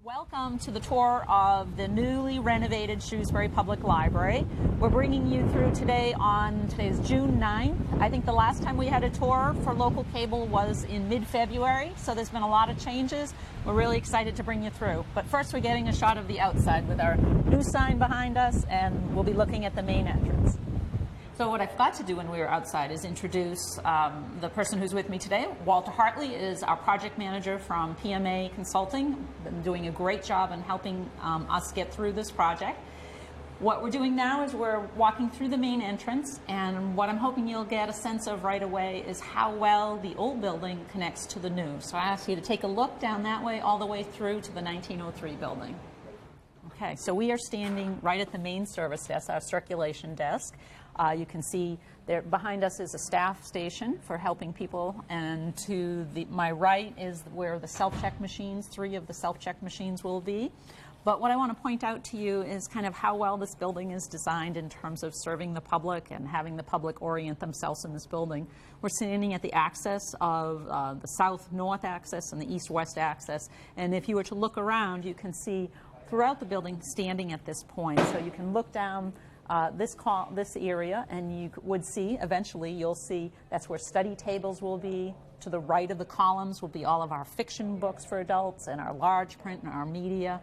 Welcome to the tour of the newly renovated Shrewsbury Public Library. We're bringing you through today today's June 9th. I think the last time we had a tour for local cable was in mid-February, so there's been a lot of changes. We're really excited to bring you through. But first we're getting a shot of the outside with our new sign behind us, and we'll be looking at the main entrance. So what I forgot to do when we were outside is introduce the person who's with me today. Walter Hartley is our project manager from PMA Consulting, been doing a great job in helping us get through this project. What we're doing now is we're walking through the main entrance, and what I'm hoping you'll get a sense of right away is how well the old building connects to the new. So I ask you to take a look down that way all the way through to the 1903 building. Okay, so we are standing right at the main service desk, our circulation desk. You can see there behind us is a staff station for helping people, and to my right is where the self-check machines, 3 of the self-check machines will be. But what I want to point out to you is kind of how well this building is designed in terms of serving the public and having the public orient themselves in this building. We're standing at the access of the south-north access and the east-west access, and if you were to look around, you can see throughout the building standing at this point. So you can look down this area, and you would see, eventually you'll see, that's where study tables will be. To the right of the columns will be all of our fiction books for adults and our large print and our media.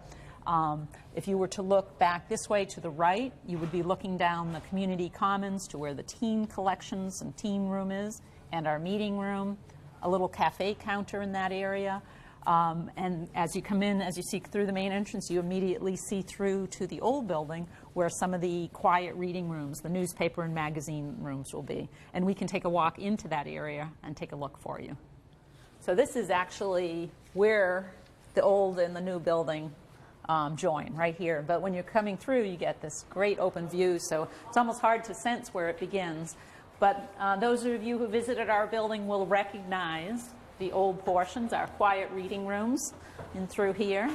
If you were to look back this way to the right, you would be looking down the community commons to where the teen collections and teen room is, and our meeting room, a little cafe counter in that area. And as you come in, as you see through the main entrance, you immediately see through to the old building where some of the quiet reading rooms, the newspaper and magazine rooms will be. And we can take a walk into that area and take a look for you. So this is actually where the old and the new building join, right here. But when you're coming through, you get this great open view, so it's almost hard to sense where it begins. But those of you who visited our building will recognize the old portions, our quiet reading rooms, in through here.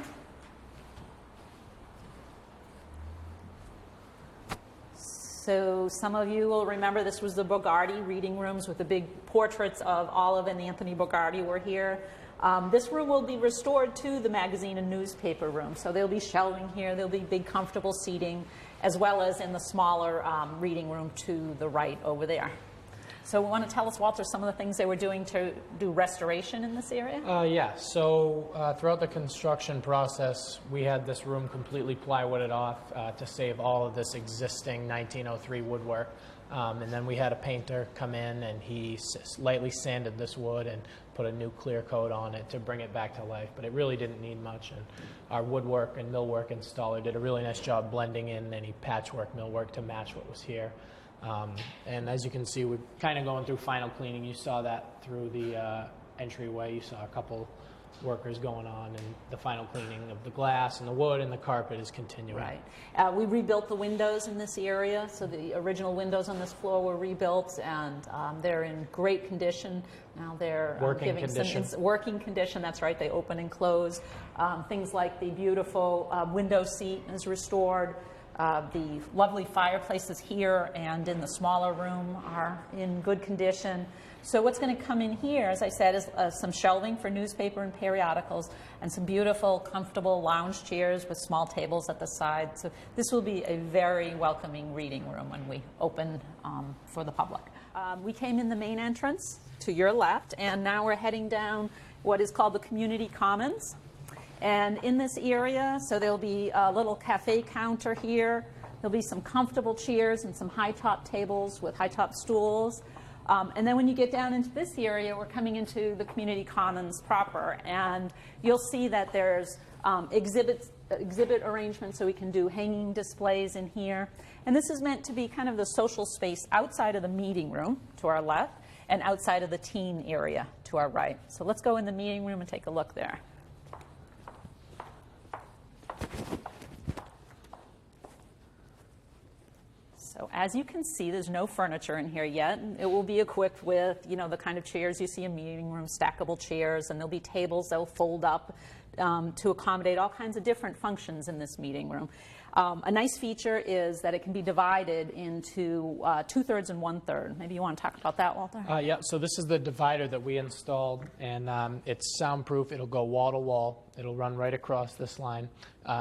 So some of you will remember this was the Bogardi reading rooms with the big portraits of Olive and Anthony Bogardi were here. This room will be restored to the magazine and newspaper room. So there'll be shelving here, there'll be big comfortable seating, as well as in the smaller reading room to the right over there. So we want to tell us, Walter, some of the things they were doing to do restoration in this area? Yeah, so throughout the construction process, we had this room completely plywooded off to save all of this existing 1903 woodwork. And then we had a painter come in, and he lightly sanded this wood and put a new clear coat on it to bring it back to life. But it really didn't need much. And our woodwork and millwork installer did a really nice job blending in any patchwork millwork to match what was here. And as you can see, we're kind of going through final cleaning. You saw that through the entryway. You saw a couple workers going on, and the final cleaning of the glass and the wood and the carpet is continuing. Right. We rebuilt the windows in this area, so the original windows on this floor were rebuilt, and they're in great condition. Now they're working condition. Working condition, that's right. They open and close. Things like the beautiful window seat is restored. The lovely fireplaces here and in the smaller room are in good condition. So what's going to come in here, as I said, is some shelving for newspaper and periodicals, and some beautiful, comfortable lounge chairs with small tables at the side. So this will be a very welcoming reading room when we open for the public. We came in the main entrance to your left, and now we're heading down what is called the community commons. And in this area, so there'll be a little cafe counter here. There'll be some comfortable chairs and some high-top tables with high-top stools. And then when you get down into this area, we're coming into the community commons proper. And you'll see that there's exhibit arrangements, so we can do hanging displays in here. And this is meant to be kind of the social space outside of the meeting room to our left and outside of the teen area to our right. So let's go in the meeting room and take a look there. So as you can see, there's no furniture in here yet. It will be equipped with, the kind of chairs you see in meeting rooms, stackable chairs, and there'll be tables that will fold up to accommodate all kinds of different functions in this meeting room. A nice feature is that it can be divided into 2/3 and 1/3. Maybe you want to talk about that, Walter? Yeah, so this is the divider that we installed, and it's soundproof. It'll go wall to wall. It'll run right across this line.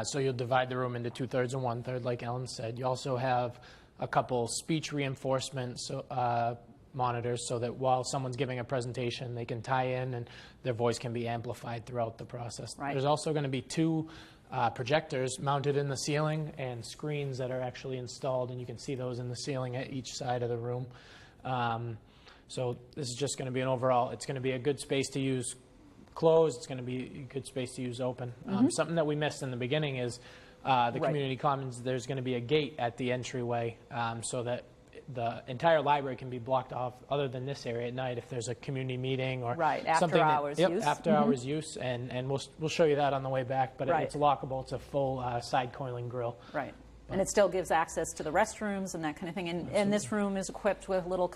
So you'll divide the room into 2/3 and 1/3, like Ellen said. You also have a couple speech reinforcement monitors so that while someone's giving a presentation, they can tie in and their voice can be amplified throughout the process. Right. There's also going to be two projectors mounted in the ceiling and screens that are actually installed, and you can see those in the ceiling at each side of the room. So this is just going to be an overall, it's going to be a good space to use closed, it's going to be a good space to use open. Something that we missed in the beginning is the community commons. There's going to be a gate at the entryway so that the entire library can be blocked off other than this area at night if there's a community meeting or after hours use. After hours use, and we'll show you that on the way back, but it's lockable. It's a full side coiling grill. Right. And it still gives access to the restrooms and that kind of thing. And this room is equipped with little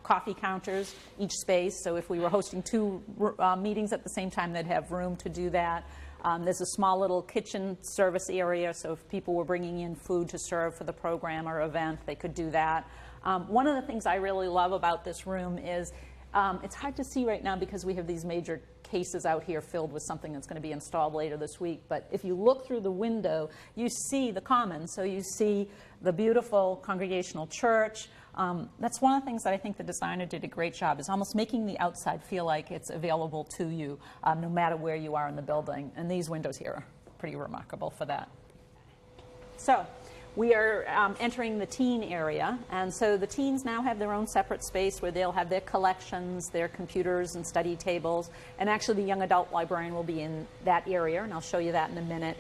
coffee counters each space. So if we were hosting two meetings at the same time, they'd have room to do that. There's a small little kitchen service area, so if people were bringing in food to serve for the program or event, they could do that. One of the things I really love about this room is it's hard to see right now because we have these major cases out here filled with something that's going to be installed later this week. But if you look through the window, you see the commons. So you see the beautiful Congregational Church. That's one of the things that I think the designer did a great job, is almost making the outside feel like it's available to you no matter where you are in the building. And these windows here are pretty remarkable for that. So we are entering the teen area, and so the teens now have their own separate space where they'll have their collections, their computers and study tables, and actually the young adult librarian will be in that area, and I'll show you that in a minute.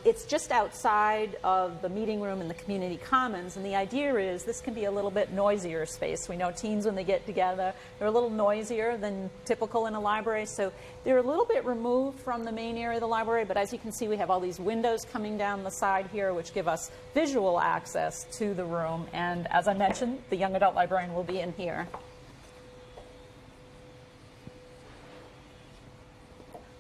It's just outside of the meeting room and the community commons, and the idea is this can be a little bit noisier space. We know teens, when they get together, they're a little noisier than typical in a library, so they're a little bit removed from the main area of the library, but as you can see, we have all these windows coming down the side here, which give us visual access to the room, and as I mentioned, the young adult librarian will be in here.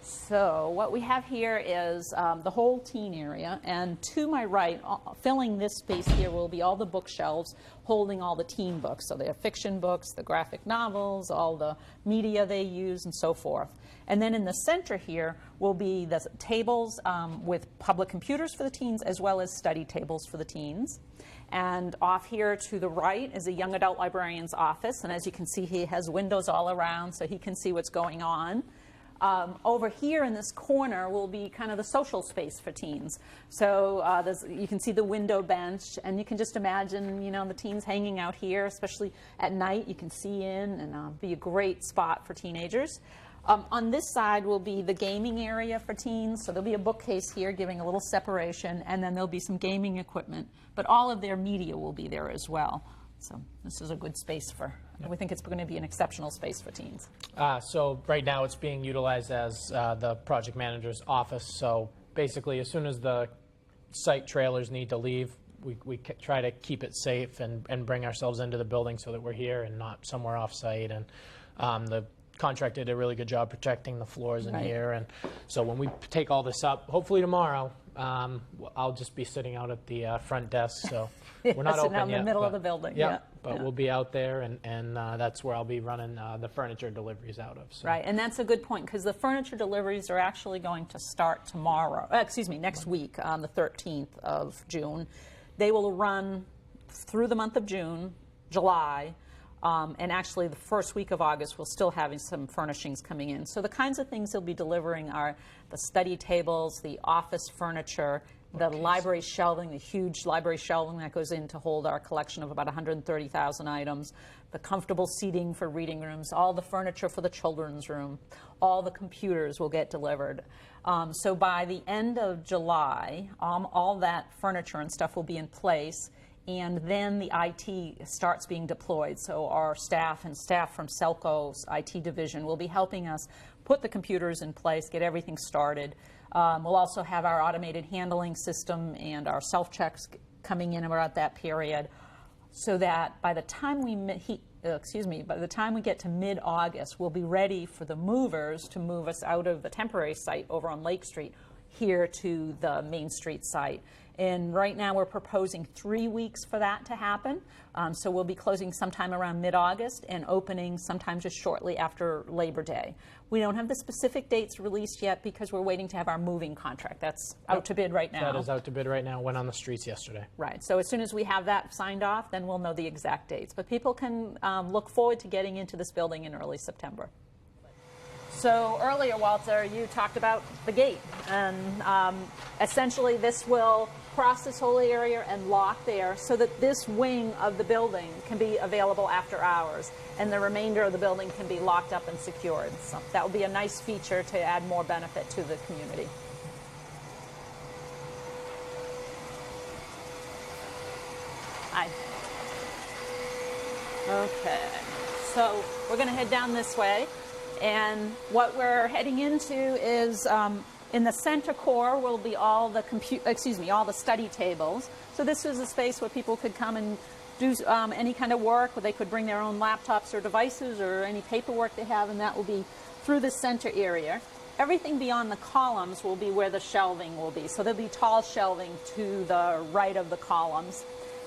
So what we have here is the whole teen area, and to my right, filling this space here, will be all the bookshelves holding all the teen books. So they have fiction books, the graphic novels, all the media they use, and so forth. And then in the center here will be the tables with public computers for the teens, as well as study tables for the teens. And off here to the right is a young adult librarian's office, and as you can see, he has windows all around so he can see what's going on. Over here in this corner will be kind of the social space for teens. So you can see the window bench, and you can just imagine, you know, the teens hanging out here, especially at night. You can see in, and be a great spot for teenagers. On this side will be the gaming area for teens. So there'll be a bookcase here giving a little separation, and then there'll be some gaming equipment. But all of their media will be there as well. So this is a good space for, we think it's going to be an exceptional space for teens. So right now it's being utilized as the project manager's office. So basically, as soon as the site trailers need to leave, we try to keep it safe and bring ourselves into the building so that we're here and not somewhere off site. And the contractor did a really good job protecting the floors in here. And so when we take all this up, hopefully tomorrow, I'll just be sitting out at the front desk. So we're not open yet. In the middle of the building. But we'll be out there, and that's where I'll be running the furniture deliveries out of. So. Right, and that's a good point, because the furniture deliveries are actually going to start tomorrow. Next week on the 13th of June. They will run through the month of June, July, and actually the first week of August we'll still having some furnishings coming in. So the kinds of things they'll be delivering are the study tables, the office furniture, the library shelving, the huge library shelving that goes in to hold our collection of about 130,000 items, the comfortable seating for reading rooms, all the furniture for the children's room, all the computers will get delivered. So by the end of July, all that furniture and stuff will be in place, and then the IT starts being deployed. So our staff and staff from Selco's IT division will be helping us put the computers in place, get everything started. We'll also have our automated handling system and our self-checks coming in about that period, so that by the time by the time we get to mid-August, we'll be ready for the movers to move us out of the temporary site over on Lake Street here to the Main Street site. And right now we're proposing 3 weeks for that to happen. So we'll be closing sometime around mid-August and opening sometime just shortly after Labor Day. We don't have the specific dates released yet because we're waiting to have our moving contract. That's out to bid right now. That is out to bid right now. Went on the streets yesterday. Right. So as soon as we have that signed off, then we'll know the exact dates. But people can look forward to getting into this building in early September. So earlier, Walter, you talked about the gate. And essentially this will cross this whole area and lock there so that this wing of the building can be available after hours and the remainder of the building can be locked up and secured. So that will be a nice feature to add more benefit to the community. Hi. Okay, so we're going to head down this way, and what we're heading into is in the center core will be all the all the study tables. So this is a space where people could come and do any kind of work, where they could bring their own laptops or devices or any paperwork they have, and that will be through the center area. Everything beyond the columns will be where the shelving will be. So there'll be tall shelving to the right of the columns.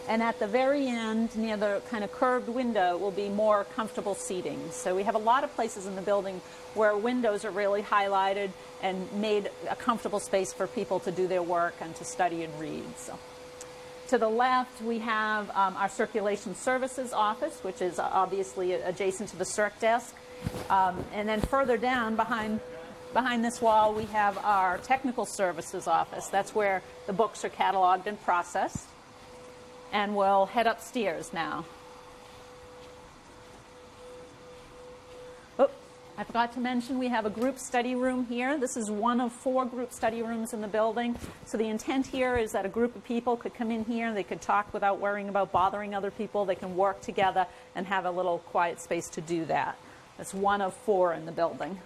And at the very end, near the kind of curved window, will be more comfortable seating. So we have a lot of places in the building where windows are really highlighted and made a comfortable space for people to do their work and to study and read. So to the left, we have our circulation services office, which is obviously adjacent to the circ desk. And then further down behind this wall, we have our technical services office. That's where the books are cataloged and processed. And we'll head upstairs now. Oh, I forgot to mention we have a group study room here. This is one of 4 group study rooms in the building. So the intent here is that a group of people could come in here, they could talk without worrying about bothering other people, they can work together and have a little quiet space to do that. That's one of 4 in the building.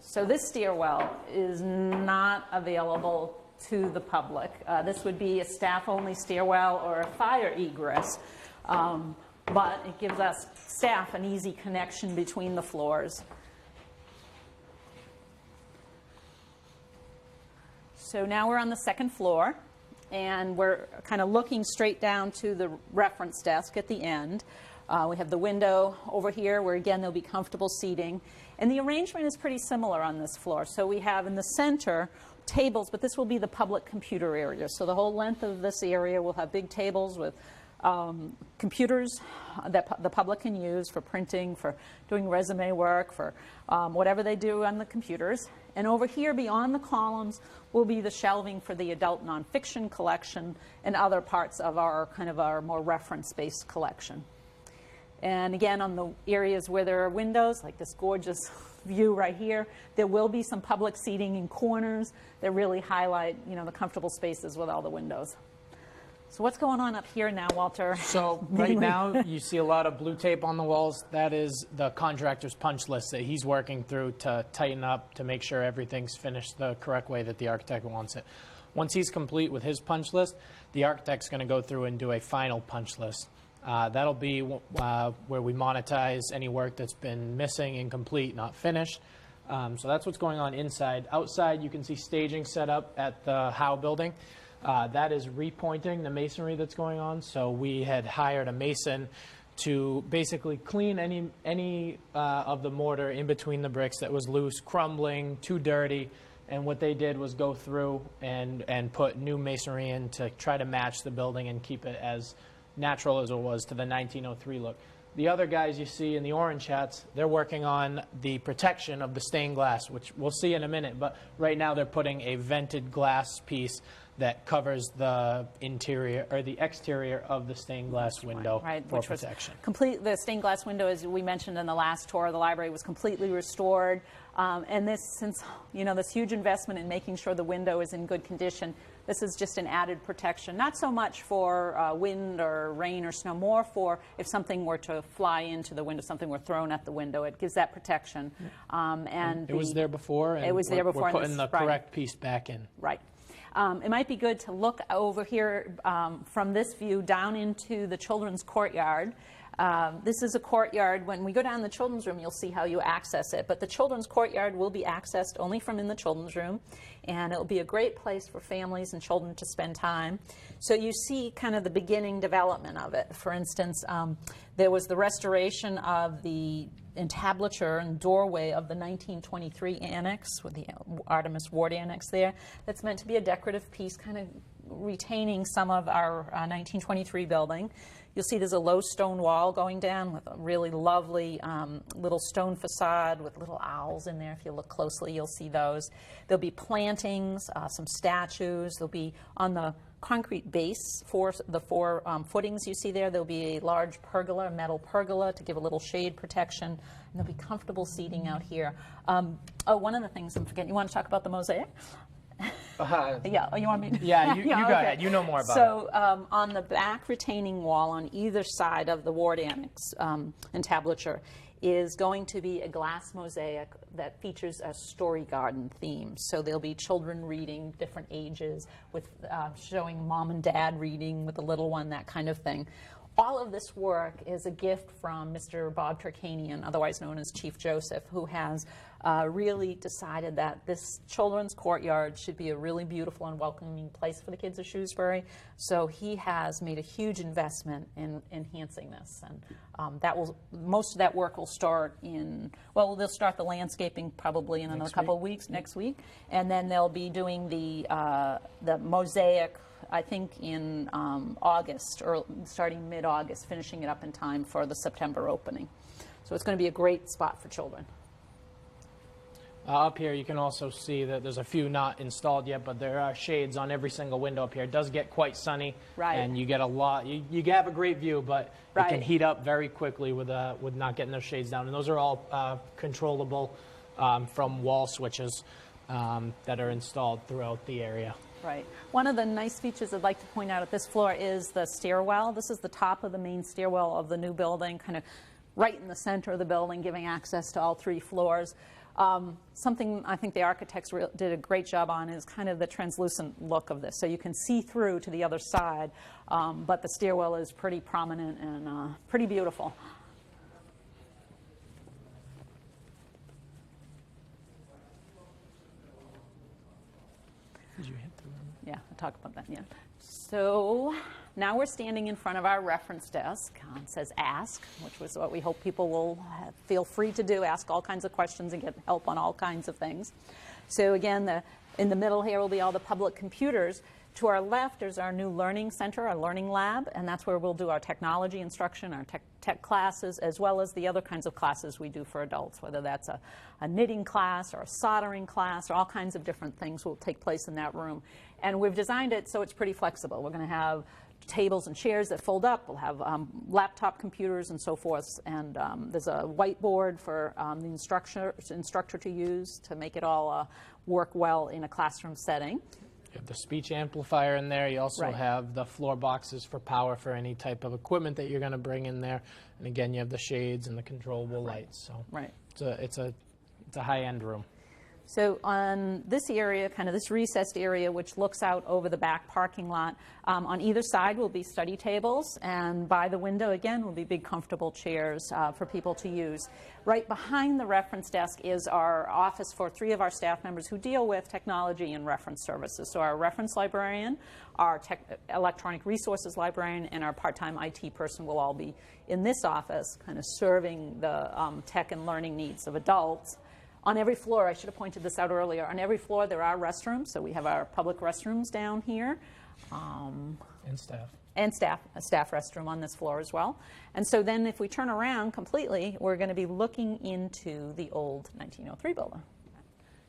So this stairwell is not available to the public. This would be a staff-only stairwell or a fire egress, but it gives us staff an easy connection between the floors. So now we're on the second floor, and we're kind of looking straight down to the reference desk at the end. We have the window over here where, again, there'll be comfortable seating. And the arrangement is pretty similar on this floor. So we have in the center tables, but this will be the public computer area. So the whole length of this area will have big tables with computers that the public can use for printing, for doing resume work, for whatever they do on the computers. And over here beyond the columns will be the shelving for the adult nonfiction collection and other parts of our kind of our more reference-based collection. And again, on the areas where there are windows, like this gorgeous view right here, there will be some public seating in corners that really highlight, you know, the comfortable spaces with all the windows. So what's going on up here now, Walter? So right now you see a lot of blue tape on the walls. That is the contractor's punch list that he's working through to tighten up, to make sure everything's finished the correct way that the architect wants it. Once he's complete with his punch list, the architect's going to go through and do a final punch list. That'll be where we monetize any work that's been missing, incomplete, not finished. So that's what's going on inside. Outside, you can see staging set up at the Howe building. That is repointing the masonry that's going on. So we had hired a mason to basically clean any of the mortar in between the bricks that was loose, crumbling, too dirty. And what they did was go through and put new masonry in to try to match the building and keep it as natural as it was to the 1903 look. The other guys you see in the orange hats, they're working on the protection of the stained glass, which we'll see in a minute, but right now they're putting a vented glass piece that covers the interior or the exterior of the stained glass window for protection. The stained glass window, as we mentioned in the last tour of the library, was completely restored. And this, since this huge investment in making sure the window is in good condition, this is just an added protection, not so much for wind or rain or snow, more for if something were to fly into the window, something were thrown at the window, it gives that protection. And it was there before, and it was there before, we're putting the correct piece back in. Right. It might be good to look over here from this view down into the children's courtyard. This is a courtyard. When we go down the children's room, you'll see how you access it. But the children's courtyard will be accessed only from in the children's room, and it'll be a great place for families and children to spend time. So you see kind of the beginning development of it. For instance, there was the restoration of the entablature and doorway of the 1923 annex, with the Artemis Ward annex there. That's meant to be a decorative piece, kind of retaining some of our 1923 building. You'll see there's a low stone wall going down with a really lovely little stone facade with little owls in there. If you look closely, you'll see those. There'll be plantings, some statues. There'll be on the concrete base for the four footings you see there. There'll be a large pergola, a metal pergola, to give a little shade protection. And there'll be comfortable seating out here. Oh, one of the things I'm forgetting, you want to talk about the mosaic? Yeah, you want me to? Yeah, you yeah, go okay. ahead. You know more about it. So on the back retaining wall on either side of the Ward Annex entablature is going to be a glass mosaic that features a story garden theme. So there'll be children reading, different ages, with showing mom and dad reading with the little one, that kind of thing. All of this work is a gift from Mr. Bob Turkanian, otherwise known as Chief Joseph, who has really decided that this children's courtyard should be a really beautiful and welcoming place for the kids of Shrewsbury. So he has made a huge investment in enhancing this, and most of that work will start in, well, they'll start the landscaping probably in another couple of weeks, next week, and then they'll be doing the mosaic, I think in August, or starting mid-August, finishing it up in time for the September opening. So it's going to be a great spot for children. Up here, you can also see that there's a few not installed yet, but there are shades on every single window up here. It does get quite sunny, right, and you get a lot. You have a great view, but right, it can heat up very quickly with not getting those shades down. And those are all controllable from wall switches that are installed throughout the area. Right. One of the nice features I'd like to point out at this floor is the stairwell. This is the top of the main stairwell of the new building, kind of right in the center of the building, giving access to all three floors. Something I think the architects did a great job on is kind of the translucent look of this. So you can see through to the other side, but the stairwell is pretty prominent and pretty beautiful. Did you hit the room? Yeah, I'll talk about that, yeah. So now we're standing in front of our reference desk. It says ask, which was what we hope people will feel free to do, ask all kinds of questions and get help on all kinds of things. So again, in the middle here will be all the public computers. To our left is our new learning center, our learning lab, and that's where we'll do our technology instruction, our tech classes, as well as the other kinds of classes we do for adults, whether that's a knitting class or a soldering class, or all kinds of different things will take place in that room. And we've designed it so it's pretty flexible. We're going to have tables and chairs that fold up. We'll have laptop computers and so forth. And there's a whiteboard for the instructor to use to make it all work well in a classroom setting. You have the speech amplifier in there. You also right, have the floor boxes for power for any type of equipment that you're going to bring in there. And again, you have the shades and the controllable right, lights. So right, it's a high-end room. So on this area, kind of this recessed area, which looks out over the back parking lot, on either side will be study tables, and by the window, again, will be big comfortable chairs for people to use. Right behind the reference desk is our office for 3 of our staff members who deal with technology and reference services. So our reference librarian, our electronic resources librarian, and our part-time IT person will all be in this office, kind of serving the tech and learning needs of adults. On every floor, I should have pointed this out earlier, on every floor there are restrooms. So we have our public restrooms down here. And staff. And a staff restroom on this floor as well. And so then if we turn around completely, we're going to be looking into the old 1903 building.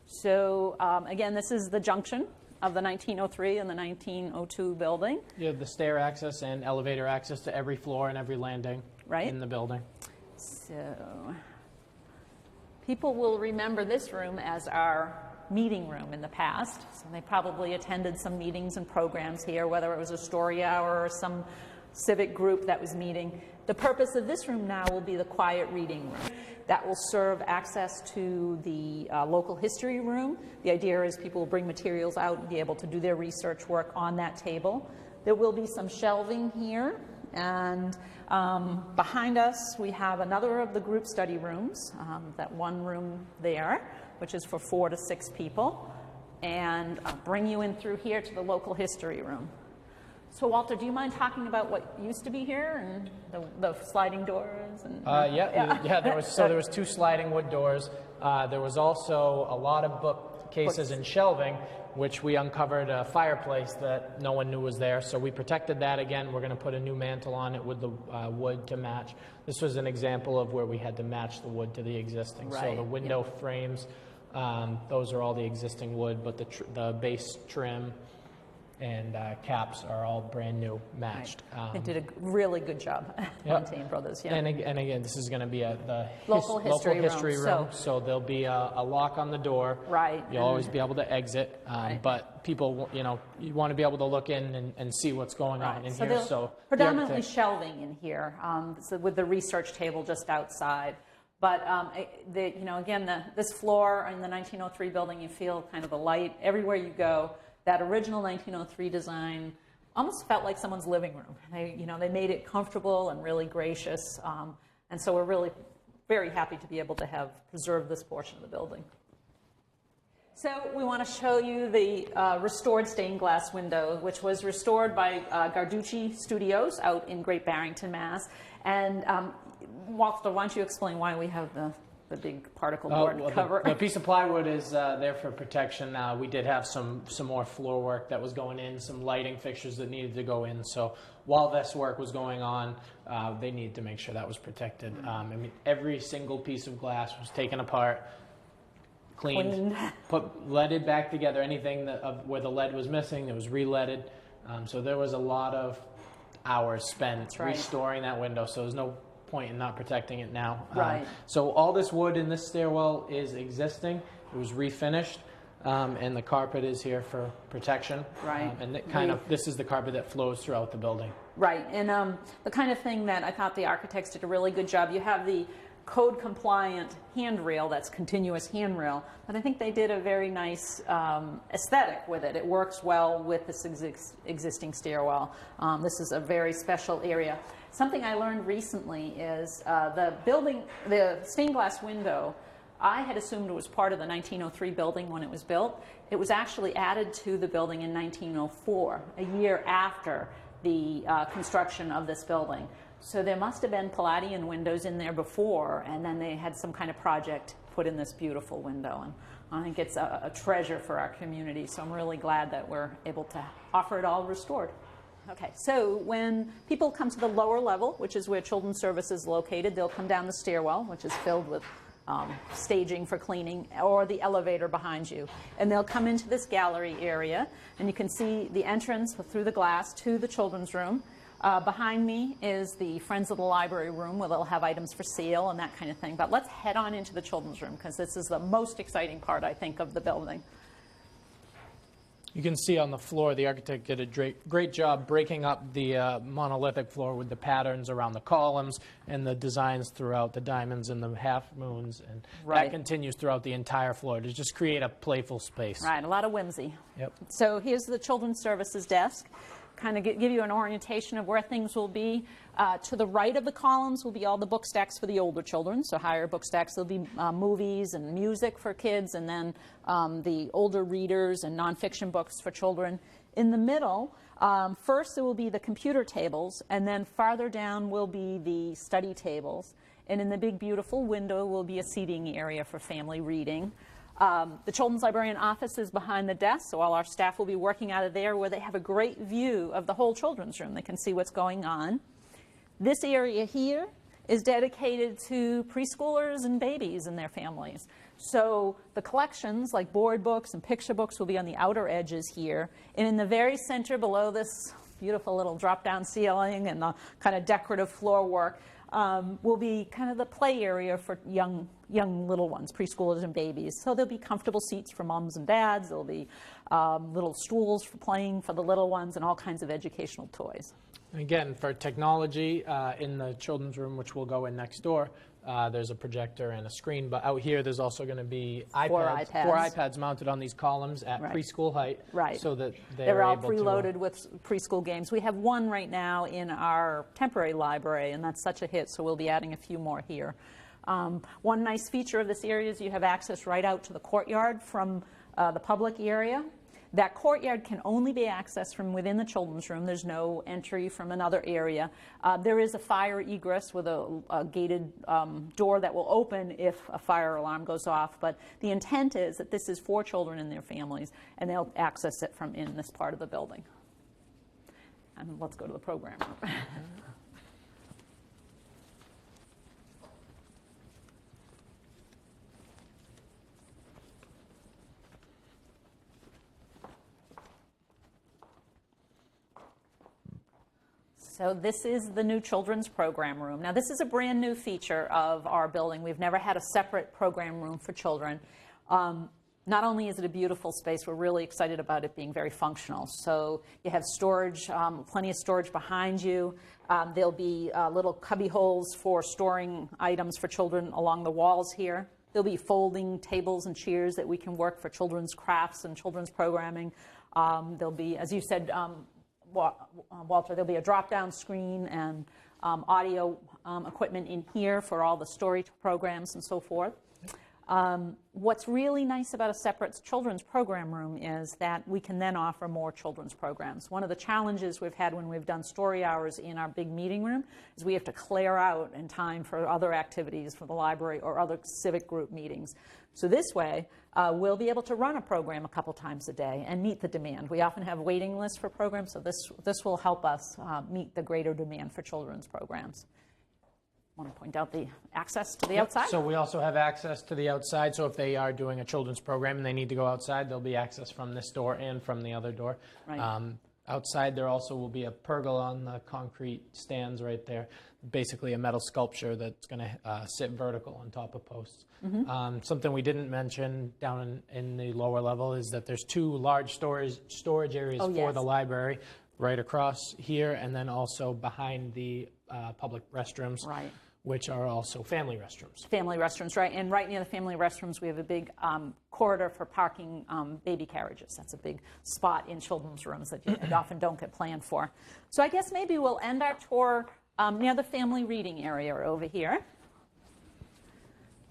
So again, this is the junction of the 1903 and the 1902 building. You have the stair access and elevator access to every floor and every landing right, in the building. So people will remember this room as our meeting room in the past. So they probably attended some meetings and programs here, whether it was a story hour or some civic group that was meeting. The purpose of this room now will be the quiet reading room. That will serve access to the local history room. The idea is people will bring materials out and be able to do their research work on that table. There will be some shelving here, and behind us we have another of the group study rooms, that one room there, which is for 4 to 6 people. And I'll bring you in through here to the local history room. So Walter, do you mind talking about what used to be here and the sliding doors? And, There was 2 sliding wood doors. There was also a lot of bookcases and shelving, which we uncovered a fireplace that no one knew was there. So we protected that again. We're going to put a new mantle on it with the wood to match. This was an example of where we had to match the wood to the existing. Right. So the window frames, those are all the existing wood, but the base trim and caps are all brand new, matched. Right. They did a really good job, Fontaine Brothers. Yeah. And again, this is going to be the local history room. So there'll be a lock on the door. Right. You'll always be able to exit, right. But people, you want to be able to look in and see what's going on in here. So predominantly shelving in here, so with the research table just outside. But again, this floor in the 1903 building, you feel kind of the light everywhere you go. That original 1903 design almost felt like someone's living room. They made it comfortable and really gracious, and so we're really very happy to be able to have preserved this portion of the building. So we want to show you the restored stained glass window, which was restored by Garducci Studios out in Great Barrington, Mass. And Walter, why don't you explain why we have the big particle board cover? The piece of plywood is there for protection. We did have some more floor work that was going in, some lighting fixtures that needed to go in. So while this work was going on, they needed to make sure that was protected. Every single piece of glass was taken apart, cleaned, leaded back together. Anything where the lead was missing, it was re-leaded. So there was a lot of hours spent restoring that window. So there's no point in not protecting it now. Right. So all this wood in this stairwell is existing. It was refinished, and the carpet is here for protection. Right. This is the carpet that flows throughout the building. Right. And the kind of thing that I thought the architects did a really good job. You have the code compliant handrail, that's continuous handrail, but I think they did a very nice aesthetic with it. It works well with this existing stairwell. This is a very special area. Something I learned recently is the stained glass window, I had assumed it was part of the 1903 building when it was built. It was actually added to the building in 1904, a year after the construction of this building. So there must have been Palladian windows in there before, and then they had some kind of project put in this beautiful window. And I think it's a treasure for our community, so I'm really glad that we're able to offer it all restored. Okay, so when people come to the lower level, which is where Children's Services is located, they'll come down the stairwell, which is filled with staging for cleaning, or the elevator behind you. And they'll come into this gallery area, and you can see the entrance through the glass to the children's room. Behind me is the Friends of the Library room, where they'll have items for sale and that kind of thing. But let's head on into the children's room, because this is the most exciting part, I think, of the building. You can see on the floor, the architect did a great job breaking up the monolithic floor with the patterns around the columns and the designs throughout the diamonds and the half moons. And that continues throughout the entire floor to just create a playful space. Right, a lot of whimsy. Yep. So here's the Children's Services desk. Kind of give you an orientation of where things will be. To the right of the columns will be all the book stacks for the older children, so higher book stacks. There'll be movies and music for kids, and then the older readers and nonfiction books for children. In the middle, first there will be the computer tables, and then farther down will be the study tables. And in the big beautiful window will be a seating area for family reading. The Children's Librarian office is behind the desk, so all our staff will be working out of there, where they have a great view of the whole children's room. They can see what's going on. This area here is dedicated to preschoolers and babies and their families. So the collections, like board books and picture books, will be on the outer edges here. And in the very center, below this beautiful little drop-down ceiling and the kind of decorative floor work, will be kind of the play area for young little ones, preschoolers and babies. So there'll be comfortable seats for moms and dads. There'll be little stools for playing for the little ones, and all kinds of educational toys. Again, for technology, in the children's room, which will go in next door, there's a projector and a screen. But out here, there's also going to be Four four iPads. iPads mounted on these columns at Right. preschool height, Right. so that They're all able to, preloaded with preschool games. We have one right now in our temporary library, and that's such a hit, so we'll be adding a few more here. One nice feature of this area is you have access right out to the courtyard from the public area. That courtyard can only be accessed from within the children's room. There's no entry from another area. There is a fire egress with a gated door that will open if a fire alarm goes off. But the intent is that this is for children and their families, and they'll access it from in this part of the building. And let's go to the program room. So this is the new children's program room. Now this is a brand new feature of our building. We've never had a separate program room for children. Not only is it a beautiful space, we're really excited about it being very functional. So you have storage, plenty of storage behind you. There'll be little cubby holes for storing items for children along the walls here. There'll be folding tables and chairs that we can work for children's crafts and children's programming. There'll be, as you said, Walter, there'll be a drop-down screen and audio equipment in here for all the story programs and so forth. What's really nice about a separate children's program room is that we can then offer more children's programs. One of the challenges we've had when we've done story hours in our big meeting room is we have to clear out in time for other activities for the library or other civic group meetings. So this way, we'll be able to run a program a couple times a day and meet the demand. We often have waiting lists for programs, so this will help us meet the greater demand for children's programs. I want to point out the access to the outside. So we also have access to the outside. So if they are doing a children's program and they need to go outside, there'll be access from this door and from the other door. Right. Outside, there also will be a pergola on the concrete stands right there. Basically a metal sculpture that's going to sit vertical on top of posts. Mm-hmm. Something we didn't mention down in the lower level is that there's two large storage areas for the library right across here, and then also behind the public restrooms. Right. Which are also family restrooms. Family restrooms, right. And right near the family restrooms, we have a big corridor for parking baby carriages. That's a big spot in children's rooms that you often don't get planned for. So I guess maybe we'll end our tour near the family reading area over here.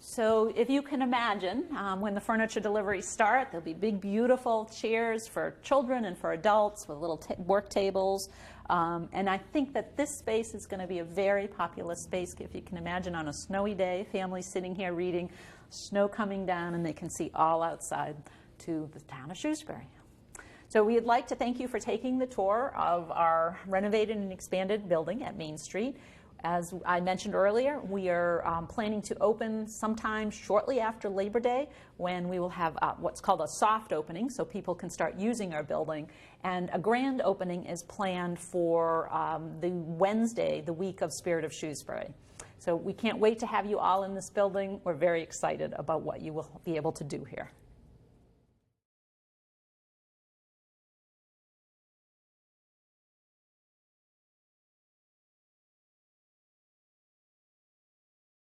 So if you can imagine, when the furniture deliveries start, there'll be big, beautiful chairs for children and for adults with little work tables. And I think that this space is going to be a very popular space. If you can imagine on a snowy day, families sitting here reading, snow coming down, and they can see all outside to the town of Shrewsbury. So we'd like to thank you for taking the tour of our renovated and expanded building at Main Street. As I mentioned earlier, we are planning to open sometime shortly after Labor Day, when we will have what's called a soft opening, so people can start using our building. And a grand opening is planned for the Wednesday, the week of Spirit of Shrewsbury. So we can't wait to have you all in this building. We're very excited about what you will be able to do here.